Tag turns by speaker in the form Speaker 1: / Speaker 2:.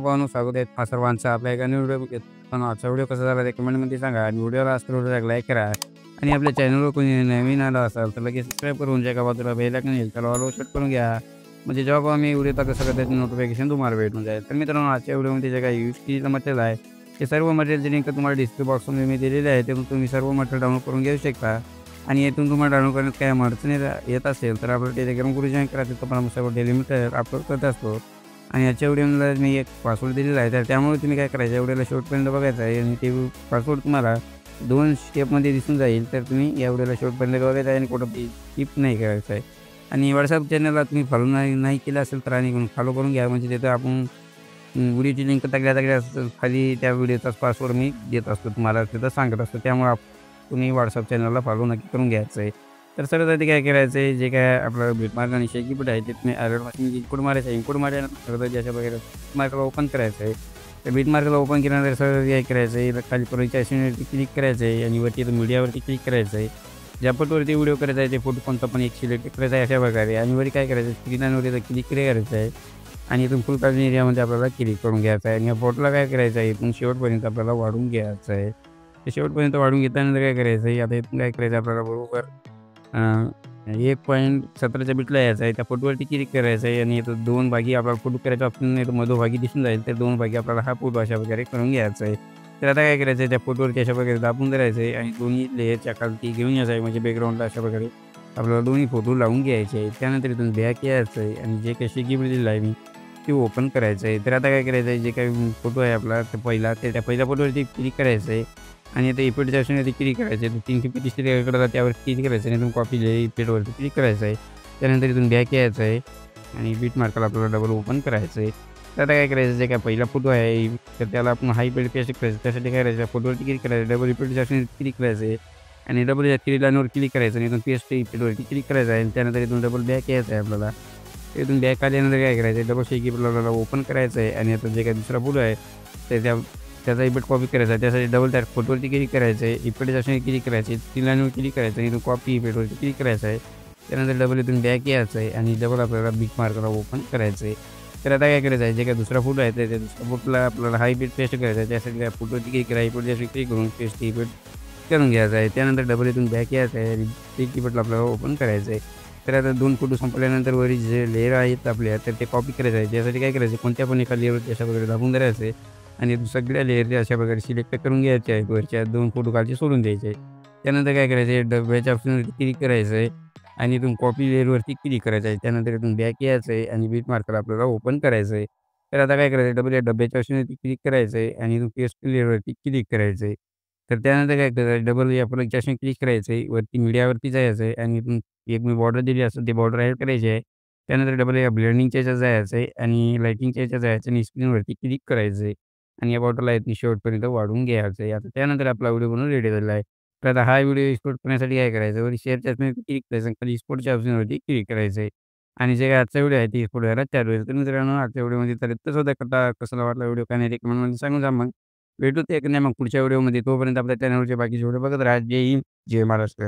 Speaker 1: भावांनो, स्वागत आहे तुम्हा सर्वांचं आपल्या एका नवीन व्हिडिओ बघत. पण आजचा व्हिडिओ कसा झाला ते कमेंटमध्ये सांगा आणि व्हिडिओला असतो व्हिडिओला लाईक करा आणि आपल्या चॅनलवर कोणी नवीन आला असाल तर लगेच सबस्क्राईब करून ज्या का बाजूला बेल आयकॉन येईल त्याला ऑल सेट करून घ्या. म्हणजे जेव्हा आम्ही व्हिडिओ टाकतो सगळं त्याची नोटिफिकेशन तुम्हाला भेटून जाईल. तर मित्रांनो, आजच्या व्हिडिओमध्ये जे काही यूज केलेलं मटेरियल आहे ते सर्व मटेरियलची लिंक तुम्हाला डिस्क्रिप्शन बॉक्समध्ये मी दिलेली आहे. त्यातून तुम्ही सर्व मटेरियल डाउनलोड करून घेऊ शकता. आणि यातून तुम्हाला डाउनलोड करण्यात काही अडचणी येत असेल तर आपलं टेलिग्राम ग्रुप जॉईन करा. तिथं पण आम्ही सर्व डेली मटेरियल अपलोड करत असतो. आणि याच्या व्हिडिओला मी एक पासवर्ड दिलेला आहे, तर त्यामुळे तुम्ही काय करायचं, व्हिडिओला शेवटपर्यंत बघायचं आहे आणि ते पासवर्ड तुम्हाला 2 स्टेपमध्ये दिसून जाईल. तर तुम्ही या व्हिडिओला शेवटपर्यंत बघायचं आहे आणि कुठं स्किप नाही करायचं आहे. आणि WhatsApp चॅनलला तुम्ही फॉलो नाही केलं असेल तर आणि फॉलो करून घ्या. म्हणजे तिथं आपण व्हिडिओची लिंक टाकल्या खाली त्या व्हिडिओचाच पासवर्ड मी देत असतो, तुम्हाला तिथं सांगत असतो. त्यामुळे तुम्ही WhatsApp चॅनलला फॉलो नक्की करून घ्यायचं आहे. तर सर्वात काय करायचं आहे, जे काय आपलं बिटमार्क आणि शेकीबीट आहे ते तुम्ही अलर्टपासून इनकोड मारायचं आहे. इनकोड मारल्यानंतर ज्याच्या वगैरे बिटमार्कला ओपन करायचं आहे. तर बिटमार्कला ओपन केल्यानंतर सर्व काय करायचं आहे, खाली प्रोजेक्टवरती क्लिक करायचं आहे आणि वरती मीडियावरती क्लिक करायचं आहे. ज्या फोटोवरती व्हिडिओ करायचा आहे ते फोटो कोणता पण एक सिलेक्ट करायचा आहे अशा प्रकारे. आणि वरी काय करायचं, स्क्रीनवरती क्लिक करायचं आहे आणि इथून फुल कार्टून एरियामध्ये आपल्याला क्लिक करून घ्यायचं आहे. आणि या फोटोला काय करायचं आहे, इथून शेवटपर्यंत आपल्याला वाढवून घ्यायचं आहे. ते शेवटपर्यंत वाढून घेतल्यानंतर काय करायचं आहे, आता इथून काय करायचं आपल्याला बरोबर 1.17च्या बिटला यायचं आहे. त्या फोटोवरती क्लिक करायचं आहे आणि इथं 2 भागी आपल्याला फोटो करायचा ऑप्शन इथं मधोभागी दिसून जाईल. तर 2 भागी आपल्याला हा फोटो अशा प्रकारे करून घ्यायचा आहे. तर आता काय करायचं आहे, त्या फोटोवरती अशा प्रकारे दाबून धरायचं आहे आणि दोन्ही लेयरच्या खालती घेऊन यायचं आहे. म्हणजे बॅकग्राऊंडला अशा प्रकारे आपल्याला दोन्ही फोटो लावून घ्यायचे आहे. त्यानंतर इथून बॅक यायचं आहे आणि जे काही शेकीबीट दिलेलं आहे मी ते ओपन करायचं आहे. तर आता काय करायचं आहे, जे काही फोटो आहे आपला ते पहिला, त्या पहिल्या फोटोवरती क्लिक करायचं आहे आणि आता इफेक्टच्या ऑप्शनवरती क्लिक करायचं आहे. 333 त्यावर क्लिक करायचं आहे आणि इथून कॉपी इफेक्टवरती क्लिक करायचं आहे. त्यानंतर इथून बॅक यायचं आहे आणि बिटमार्कला आपल्याला डबल ओपन करायचं आहे. तर आता काय करायचं, जे काय पहिला फोटो आहे तर त्याला आपण हाय इफेक्ट पेस्ट करायचं. त्यासाठी काय करायचं, फोटोवरती क्लिक करायचं, डबल इफेक्टच्या ऑप्शनवरती क्लिक करायचं आहे आणि डबल या 3 लाईनवर क्लिक करायचं आणि इथून पेस्ट इफेक्टवरती क्लिक करायचं आहे आणि त्यानंतर इथून डबल बॅक यायचं आहे आपल्याला. इथून बॅक आल्यानंतर काय करायचं आहे, डबल शेकीबीट आपल्याला ओपन करायचं आहे आणि आता जे काही दुसरा फोटो आहे तर त्याचा इफेक्ट कॉपी करायचा आहे. त्यासाठी डबल त्या फोटोवरती क्लिक करायचं आहे, इफेक्टच्या ऑप्शनवर क्लिक करायचं आहे, 3 लाईनवर क्लिक करायचं आहे, इथून कॉपी इफेक्टवरती क्लिक करायचं आहे. त्यानंतर डबल इथून बॅक यायचं आहे आणि डबल आपल्याला बिटमार्कला ओपन करायचं आहे. तर आता काय करायचं आहे, जे काही दुसरा फोटो आहे तर त्या दुसऱ्या फोटोला आपल्याला हा इफेक्ट पेस्ट करायचा आहे. त्यासाठी त्या फोटोवरती क्लिक करा, इफेक्टच्या क्लिक करून पेस्ट इफेक्ट करून घ्यायचा आहे. त्यानंतर डबल इथून बॅक यायचं आहे आणि ते इफेक्टला आपल्याला ओपन करायचं आहे. तर आता 2 फोटो संपल्यानंतर वरील जे लेयर आहेत आपल्या तर ते कॉपी करायचं आहे. त्यासाठी काय करायचं, कोणत्या पण एका लेयरवरती अशा प्रकारे दाबून धरायचं आहे आणि सगळ्या लेयरच्या अशा प्रकारे सिलेक्ट करून घ्यायचे आहेत. वरच्या 2 फोटो खालचे सोडून द्यायचे आहे. त्यानंतर काय करायचं आहे, डब्याच्या ऑप्शनवरती क्लिक करायचं आहे आणि इथून कॉपी लेयरवरती क्लिक करायचं आहे. त्यानंतर इथून बॅक यायचं आहे आणि बिटमार्कला आपल्याला ओपन करायचं आहे. तर आता काय करायचं, डबल या डब्याच्या ऑप्शनवरती क्लिक करायचं आहे आणि इथून पेस्ट लेयरवरती क्लिक करायचं आहे. तर त्यानंतर काय करायचं, डबल या प्लगच्या ऑप्शन क्लिक करायचं आहे, वरती मीडियावरती जायचं आहे आणि इथून एक मी बॉर्डर दिली असेल, ती बॉर्डर ॲड करायची आहे. त्यानंतर डबल या ब्लेंडिंगच्या ह्याच्यात जायचं आहे आणि लाइटिंगच्या ह्याच्यात जायचं आणि स्क्रीनवरती क्लिक करायचं आहे आणि या बॉर्डरला इथून शेवटपर्यंत वाढवून घ्यायचं आहे. आता त्यानंतर आपला व्हिडिओ बनवून रेडी झालेला आहे. तर आता हा व्हिडिओ एक्सपोर्ट करण्यासाठी काय करायचं, वर शेअरच्या ऑप्शनवरती क्लिक करायचं आणि खाली एक्सपोर्टच्या ऑप्शनवरती क्लिक करायचं आहे आणि जे काही आजचा व्हिडिओ आहे ते एक्सपोर्ट व्हायला चालू आहे. तर मित्रांनो, आजच्या व्हिडिओमध्ये तर इतकंच होतं. कसला वाटला व्हिडिओ काय नाही ते कमेंटमध्ये सांगून जा. मग भेटू ते नाही मग पुढच्या व्हिडिओमध्ये. तोपर्यंत आपल्या चॅनलवरचे बाकीचे व्हिडिओ बघत राहा. जय हिंद, जय महाराष्ट्र.